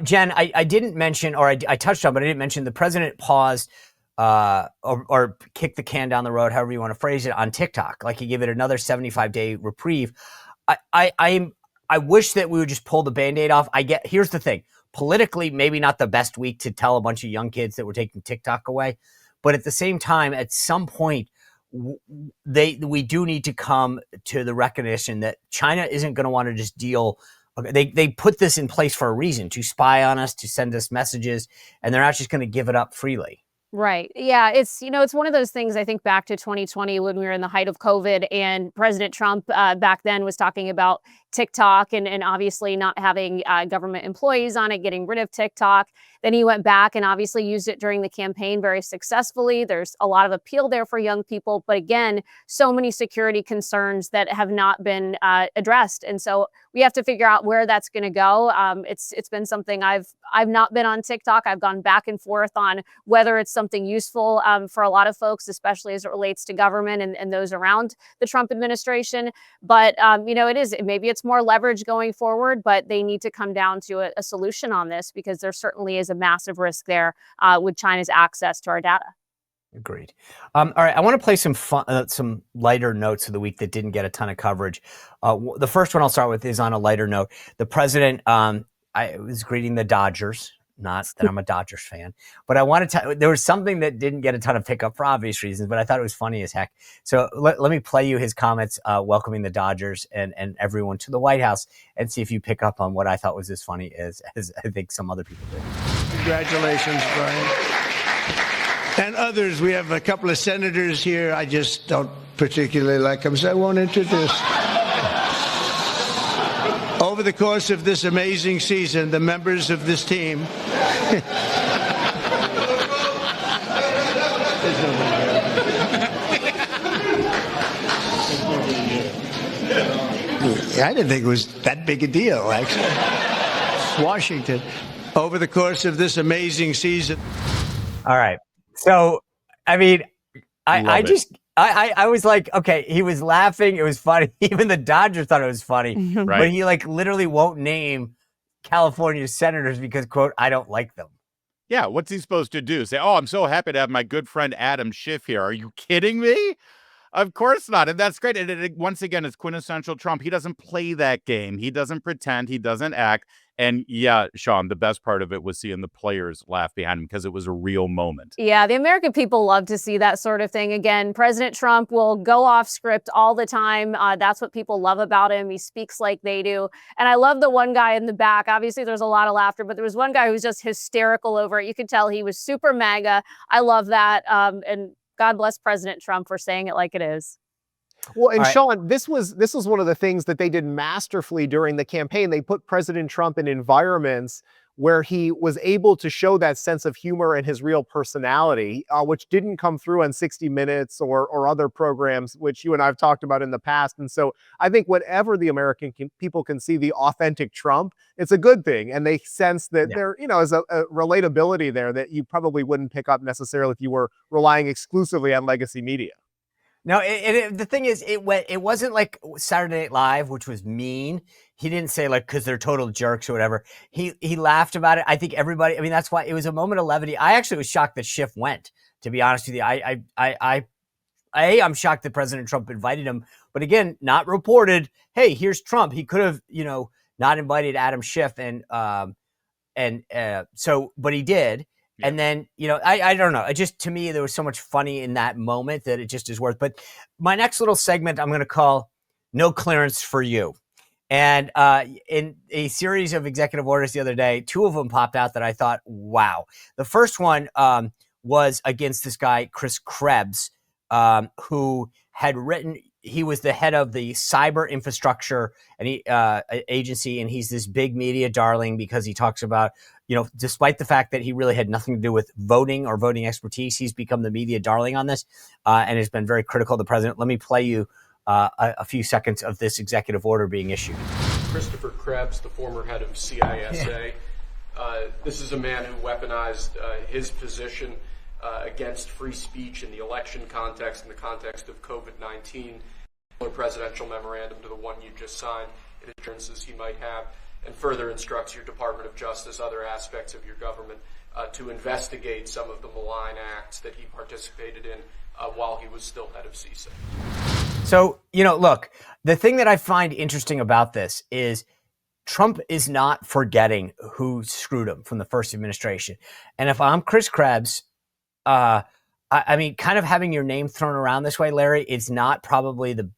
Jen, I didn't mention, or I touched on, but I didn't mention the president paused or kicked the can down the road, however you want to phrase it, on TikTok. Like he gave it another 75-day reprieve. I wish that we would just pull the Band-Aid off. Here's the thing. Politically, maybe not the best week to tell a bunch of young kids that we're taking TikTok away. But at the same time, at some point, we do need to come to the recognition that China isn't going to want to just deal. They put this in place for a reason, to spy on us, to send us messages, and they're not just going to give it up freely. Right. Yeah. It's one of those things. I think back to 2020 when we were in the height of COVID, and President Trump back then was talking about TikTok and obviously not having government employees on it, getting rid of TikTok. Then he went back and obviously used it during the campaign very successfully. There's a lot of appeal there for young people. But again, so many security concerns that have not been addressed. And so we have to figure out where that's going to go. It's been something I've not been on TikTok. I've gone back and forth on whether it's something useful for a lot of folks, especially as it relates to government and those around the Trump administration. But, maybe it's more leverage going forward, but they need to come down to a solution on this, because there certainly is a massive risk there with China's access to our data. Agreed. All right, I want to play some lighter notes of the week that didn't get a ton of coverage. The first one I'll start with is on a lighter note. The president I was greeting the Dodgers. Not that I'm a Dodgers fan, but I want to tell there was something that didn't get a ton of pickup for obvious reasons, but I thought it was funny as heck. So let me play you his comments welcoming the Dodgers and everyone to the White House, and see if you pick up on what I thought was as funny as I think some other people did. Congratulations, Brian. And others. We have a couple of senators here. I just don't particularly like them, so I won't introduce. Over the course of this amazing season, the members of this team I didn't think it was that big a deal, actually. It's Washington. Over the course of this amazing season. All right. So, I mean, I was like, okay, he was laughing. It was funny. Even the Dodgers thought it was funny. Right. But he literally won't name California senators because, quote, I don't like them. Yeah. What's he supposed to do? Say, oh, I'm so happy to have my good friend Adam Schiff here. Are you kidding me? Of course not. And that's great. And once again, it's quintessential Trump. He doesn't play that game. He doesn't pretend. He doesn't act. And yeah, Sean, the best part of it was seeing the players laugh behind him because it was a real moment. Yeah, the American people love to see that sort of thing. Again, President Trump will go off script all the time. That's what people love about him. He speaks like they do. And I love the one guy in the back. Obviously, there's a lot of laughter, but there was one guy who was just hysterical over it. You could tell he was super MAGA. I love that. And God bless President Trump for saying it like it is. Well, and Sean, this was one of the things that they did masterfully during the campaign. They put President Trump in environments where he was able to show that sense of humor and his real personality, which didn't come through on 60 Minutes or other programs, which you and I have talked about in the past. And so I think whatever the American people can see the authentic Trump, it's a good thing. And they sense that there, is a relatability there that you probably wouldn't pick up necessarily if you were relying exclusively on legacy media. No, the thing is, it wasn't like Saturday Night Live, which was mean. He didn't say because they're total jerks or whatever. He laughed about it. I think everybody. I mean, that's why it was a moment of levity. I actually was shocked that Schiff went. To be honest with you, I'm shocked that President Trump invited him. But again, not reported. Hey, here's Trump. He could have, not invited Adam Schiff, but he did. Yeah. And then, I don't know. It just, to me, there was so much funny in that moment that it just is worth. But my next little segment, I'm going to call No Clearance for You. And in a series of executive orders the other day, two of them popped out that I thought, wow. The first one was against this guy, Chris Krebs, who had written, he was the head of the cyber infrastructure agency, and he's this big media darling because he talks about, despite the fact that he really had nothing to do with voting or voting expertise, he's become the media darling on this and has been very critical of the president. Let me play you a few seconds of this executive order being issued. Christopher Krebs, the former head of CISA. This is a man who weaponized his position against free speech in the election context, in the context of COVID-19. A presidential memorandum to the one you just signed, it assurances he might have. and further instructs your Department of Justice, other aspects of your government, to investigate some of the malign acts that he participated in while he was still head of CISA. So, look, the thing that I find interesting about this is Trump is not forgetting who screwed him from the first administration. And if I'm Chris Krebs, I mean, kind of having your name thrown around this way, Larry, is not probably the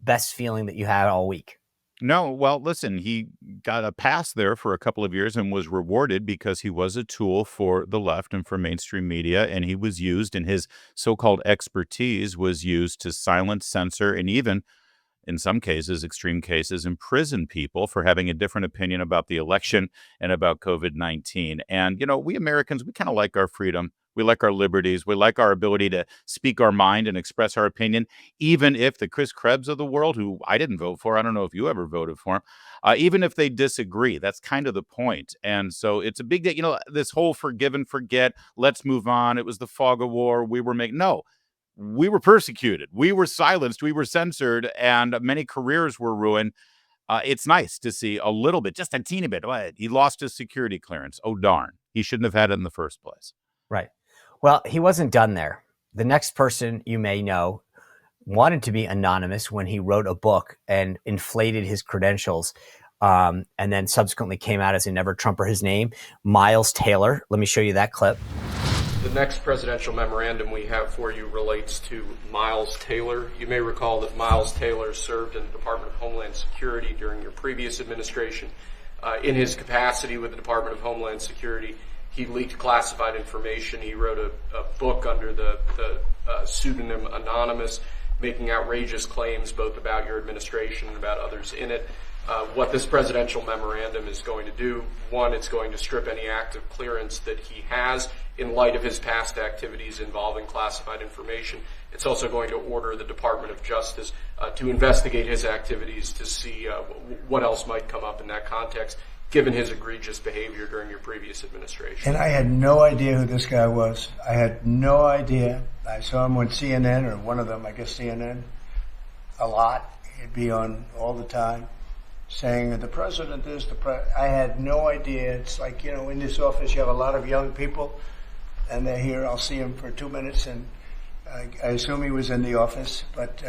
best feeling that you had all week. No, well, listen, he got a pass there for a couple of years and was rewarded because he was a tool for the left and for mainstream media, and he was used, and his so-called expertise was used to silence, censor, and even, in some cases, extreme cases, imprison people for having a different opinion about the election and about COVID-19. And, we Americans, we kind of like our freedom. We like our liberties. We like our ability to speak our mind and express our opinion, even if the Chris Krebs of the world, who I didn't vote for, I don't know if you ever voted for him, even if they disagree. That's kind of the point. And so it's a big deal. This whole forgive and forget, let's move on. It was the fog of war. We were persecuted. We were silenced. We were censored, and many careers were ruined. It's nice to see a little bit, just a teeny bit. He lost his security clearance. Oh, darn. He shouldn't have had it in the first place. Right. Well, he wasn't done there. The next person you may know wanted to be anonymous when he wrote a book and inflated his credentials, and then subsequently came out as a never Trumper his name, Miles Taylor. Let me show you that clip. The next presidential memorandum we have for you relates to Miles Taylor. You may recall that Miles Taylor served in the Department of Homeland Security during your previous administration. In his capacity with the Department of Homeland Security, he leaked classified information. He wrote a book under the pseudonym Anonymous, making outrageous claims both about your administration and about others in it. What this presidential memorandum is going to do, one, it's going to strip any active clearance that he has in light of his past activities involving classified information. It's also going to order the Department of Justice to investigate his activities to see what else might come up in that context, given his egregious behavior during your previous administration. And I had no idea who this guy was. I had no idea. I saw him on CNN, or one of them, I guess CNN, a lot. He'd be on all the time saying that the president is I had no idea. It's like, in this office you have a lot of young people, and they're here. I'll see him for 2 minutes, and I assume he was in the office, but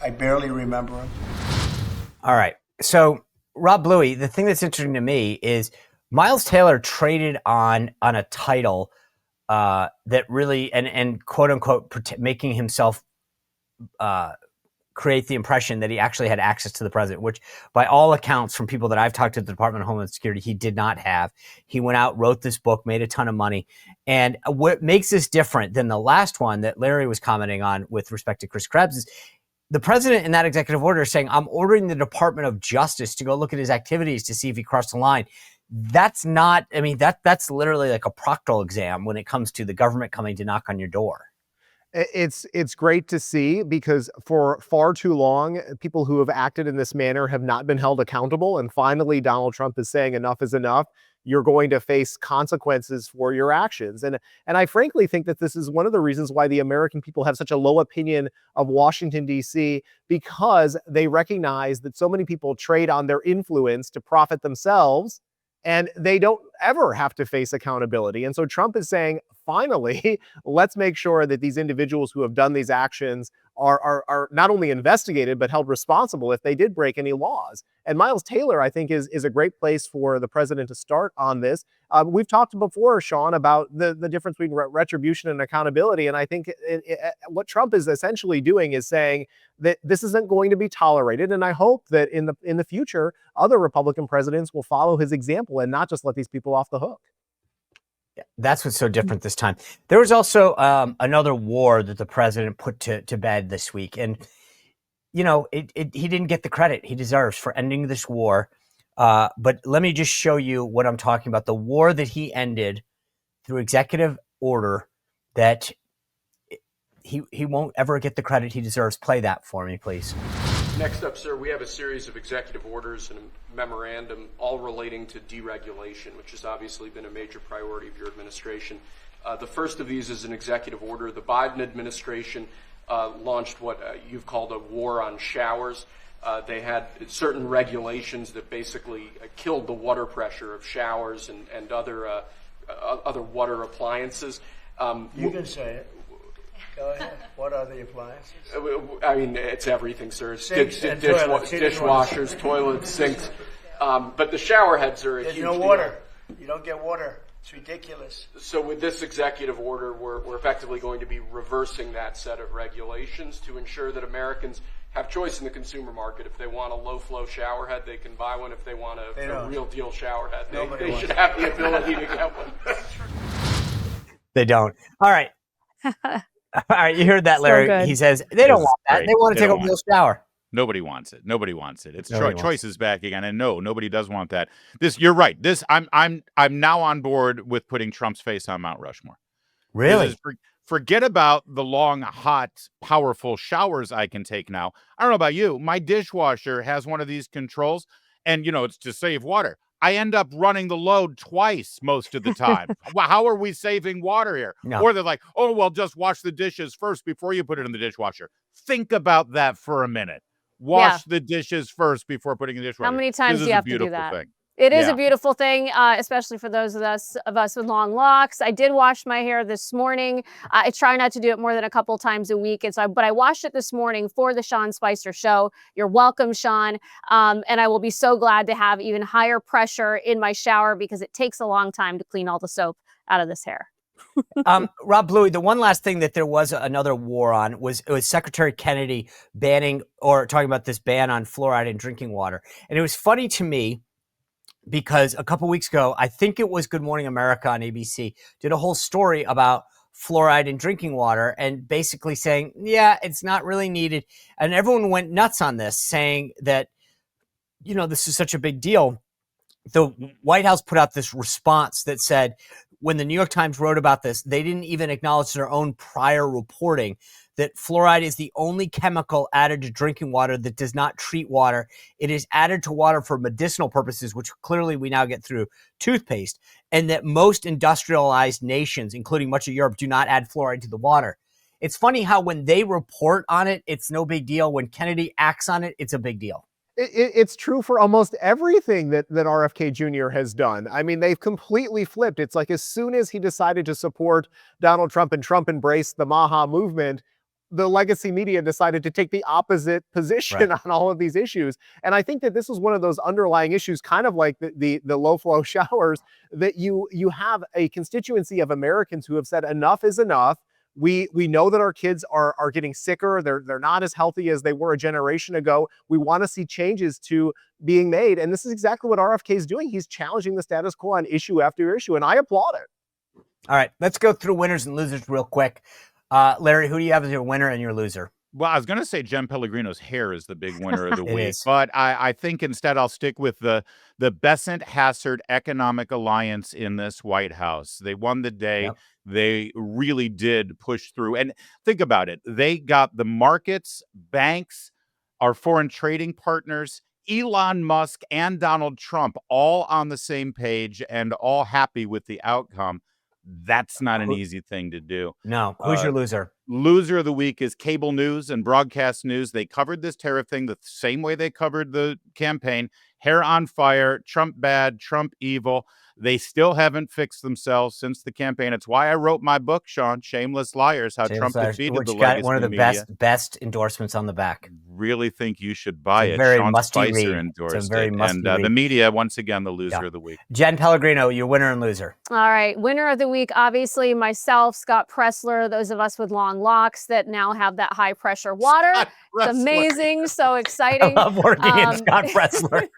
I barely remember him. All right. So, Rob Bluey, the thing that's interesting to me is Miles Taylor traded on a title that really, and quote unquote, making himself create the impression that he actually had access to the president, which by all accounts from people that I've talked to at the Department of Homeland Security, he did not have. He went out, wrote this book, made a ton of money. And what makes this different than the last one that Larry was commenting on with respect to Chris Krebs is the president in that executive order is saying, I'm ordering the Department of Justice to go look at his activities to see if he crossed the line. That's not, that's literally like a proctoral exam when it comes to the government coming to knock on your door. It's great to see, because for far too long, people who have acted in this manner have not been held accountable. And finally, Donald Trump is saying enough is enough. You're going to face consequences for your actions. And I frankly think that this is one of the reasons why the American people have such a low opinion of Washington, D.C., because they recognize that so many people trade on their influence to profit themselves, and they don't ever have to face accountability. And so Trump is saying, finally, let's make sure that these individuals who have done these actions are not only investigated, but held responsible if they did break any laws. And Miles Taylor, I think, is a great place for the president to start on this. We've talked before, Sean, about the difference between retribution and accountability. And I think what Trump is essentially doing is saying that this isn't going to be tolerated. And I hope that in the future, other Republican presidents will follow his example and not just let these people off the hook. That's what's so different this time. There was also another war that the president put to bed this week. And, he didn't get the credit he deserves for ending this war. But let me just show you what I'm talking about. The war that he ended through executive order that he won't ever get the credit he deserves. Play that for me, please. Next up, sir, we have a series of executive orders and a memorandum all relating to deregulation, which has obviously been a major priority of your administration. The first of these is an executive order. The Biden administration launched what you've called a war on showers. They had certain regulations that basically killed the water pressure of showers and other water appliances. You can say it. Go ahead. What are the appliances? I mean, it's everything, sir. It's Sinks and toilets, dishwashers, toilets, sinks. But the shower heads are a There's huge no deal. water. You don't get water. It's ridiculous. So with this executive order, we're effectively going to be reversing that set of regulations to ensure that Americans have choice in the consumer market. If they want a low-flow shower head, they can buy one. If they want a real deal shower head, they should have the ability to get one. They don't. All right. All right, you heard that, So Larry. good. He says they don't It's want that. great. They want to They take a don't real shower. Nobody wants it. Nobody wants it. It's Nobody wants choice is back again. And no, nobody does want that. You're right. I'm now on board with putting Trump's face on Mount Rushmore. Really? Forget about the long, hot, powerful showers I can take now. I don't know about you. My dishwasher has one of these controls, and it's to save water. I end up running the load twice most of the time. How are we saving water here? No. Or they're like, oh, well, just wash the dishes first before you put it in the dishwasher. Think about that for a minute. Wash the dishes first before putting in the dishwasher. How many times This do is you a have to do beautiful that? thing. It is Yeah. a beautiful thing, especially for those of us with long locks. I did wash my hair this morning. I try not to do it more than a couple times a week, but I washed it this morning for the Sean Spicer show. You're welcome, Sean. And I will be so glad to have even higher pressure in my shower because it takes a long time to clean all the soap out of this hair. Rob Bluey, the one last thing that there was another war on was Secretary Kennedy banning or talking about this ban on fluoride in drinking water. And it was funny to me because a couple weeks ago, I think it was Good Morning America on ABC, did a whole story about fluoride in drinking water and basically saying, yeah, it's not really needed. And everyone went nuts on this, saying that, this is such a big deal. The White House put out this response that said, when the New York Times wrote about this, they didn't even acknowledge their own prior reporting that fluoride is the only chemical added to drinking water that does not treat water. It is added to water for medicinal purposes, which clearly we now get through toothpaste, and that most industrialized nations, including much of Europe, do not add fluoride to the water. It's funny how when they report on it, it's no big deal. When Kennedy acts on it, it's a big deal. It's true for almost everything that RFK Jr. has done. I mean, they've completely flipped. It's like as soon as he decided to support Donald Trump and Trump embraced the Maha movement, the legacy media decided to take the opposite position on all of these issues. And I think that this is one of those underlying issues, kind of like the low flow showers, that you have a constituency of Americans who have said enough is enough. We know that our kids are getting sicker. They're not as healthy as they were a generation ago. We want to see changes to being made. And this is exactly what RFK is doing. He's challenging the status quo on issue after issue. And I applaud it. All right, let's go through winners and losers real quick. Larry, who do you have as your winner and your loser? Well, I was going to say Jenn Pellegrino's hair is the big winner of the It week, is. but I think instead I'll stick with the Bessent-Hassard Economic Alliance in this White House. They won the day. Yep. They really did push through. And think about it. They got the markets, banks, our foreign trading partners, Elon Musk and Donald Trump all on the same page and all happy with the outcome. That's not an easy thing to do. No. Who's your loser? Loser of the week is cable news and broadcast news. They covered this tariff thing the same way they covered the campaign. Hair on fire, Trump bad, Trump evil. They still haven't fixed themselves since the campaign. It's why I wrote my book, Sean, Shameless Liars, How James Trump Lyers, Defeated which the got Legacy one of the Media. best endorsements on the back. Really think you should buy It's a it. very Sean musty Spicer read. endorsed It's a very it. musty And the read. media, once again, the loser of the week. Jenn Pellegrino, your winner and loser. All right, winner of the week, obviously myself, Scott Pressler, those of us with long locks that now have that high pressure water. Scott It's Pressler. amazing, so I exciting. love working in Scott Pressler.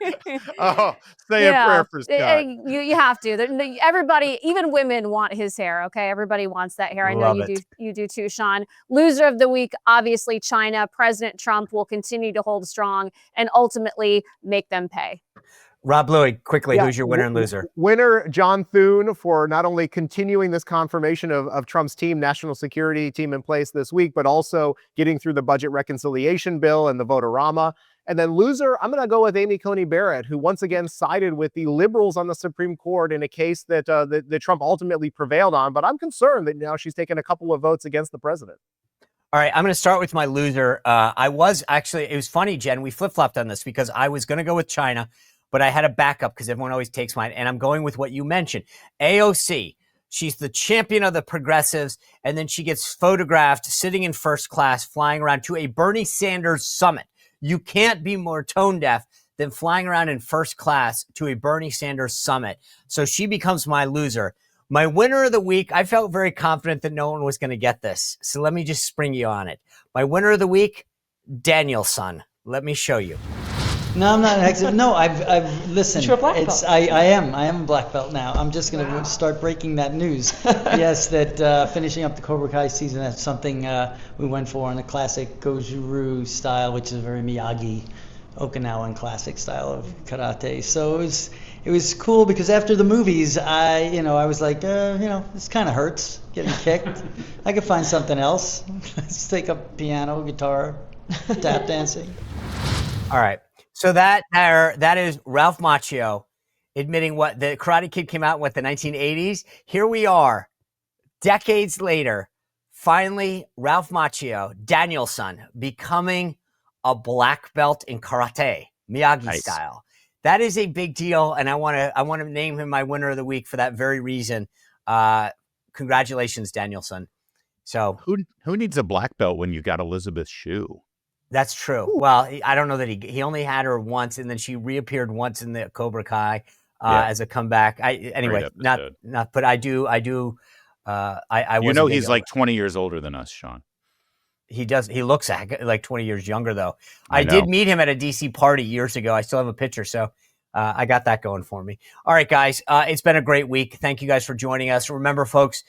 Oh, say a prayer for Scott. You have to. Everybody, even women want his hair, okay? Everybody wants that hair. I know Love you it. do. You do too, Sean. Loser of the week, obviously China. President Trump will continue to hold strong and ultimately make them pay. Rob Bluey, quickly, Yeah, who's your winner and loser? Winner, John Thune, for not only continuing this confirmation of Trump's team, national security team in place this week, but also getting through the budget reconciliation bill and the vote-a-rama. And then loser, I'm going to go with Amy Coney Barrett, who once again sided with the liberals on the Supreme Court in a case that Trump ultimately prevailed on. But I'm concerned that now she's taken a couple of votes against the president. All right, I'm going to start with my loser. I was actually, it was funny, Jen, we flip-flopped on this because I was going to go with China, but I had a backup because everyone always takes mine, and I'm going with what you mentioned. AOC, she's the champion of the progressives, and then she gets photographed sitting in first class, flying around to a Bernie Sanders summit. You can't be more tone deaf than flying around in first class to a Bernie Sanders summit. So she becomes my loser. My winner of the week, I felt very confident that no one was going to get this. So let me just spring you on it. My winner of the week, Danielson. Let me show you. No, I'm not an expert. No, I've listened. You're a black belt. I am a black belt now. I'm just going to start breaking that news. Yes, that finishing up the Cobra Kai season, that's something we went for in a classic Goju-Ryu style, which is a very Miyagi, Okinawan classic style of karate. So it was cool because after the movies, I was like, this kind of hurts getting kicked. I could find something else. Let's take up piano, guitar, tap dancing. All right. So that is Ralph Macchio admitting what the Karate Kid came out in the 1980s. Here we are, decades later, finally Ralph Macchio, Danielson, becoming a black belt in karate, Miyagi style. That is a big deal, and I want to name him my winner of the week for that very reason. Congratulations, Danielson. So who needs a black belt when you got Elizabeth Shue? That's true. Ooh. Well, I don't know that he only had her once, and then she reappeared once in the Cobra Kai as a comeback. But I do. He's like 20 years older than us, Sean. He does. He looks like 20 years younger, though. I did meet him at a DC party years ago. I still have a picture, so I got that going for me. All right, guys. It's been a great week. Thank you guys for joining us. Remember, folks,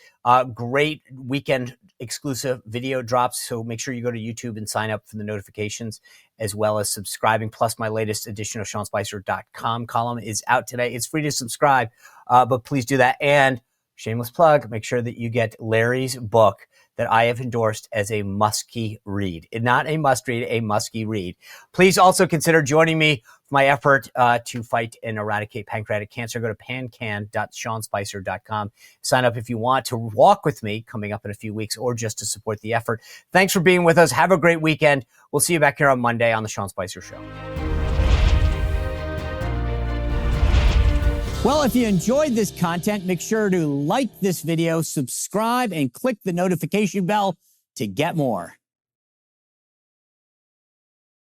great weekend exclusive video drops. So make sure you go to YouTube and sign up for the notifications, as well as subscribing. Plus, my latest edition of SeanSpicer.com column is out today. It's free to subscribe, but please do that. And shameless plug, make sure that you get Larry's book that I have endorsed as a musky read. Not a must read, a musky read. Please also consider joining me for my effort to fight and eradicate pancreatic cancer. Go to pancan.seanspicer.com. Sign up if you want to walk with me coming up in a few weeks or just to support the effort. Thanks for being with us. Have a great weekend. We'll see you back here on Monday on The Sean Spicer Show. Well, if you enjoyed this content, make sure to like this video, subscribe, and click the notification bell to get more.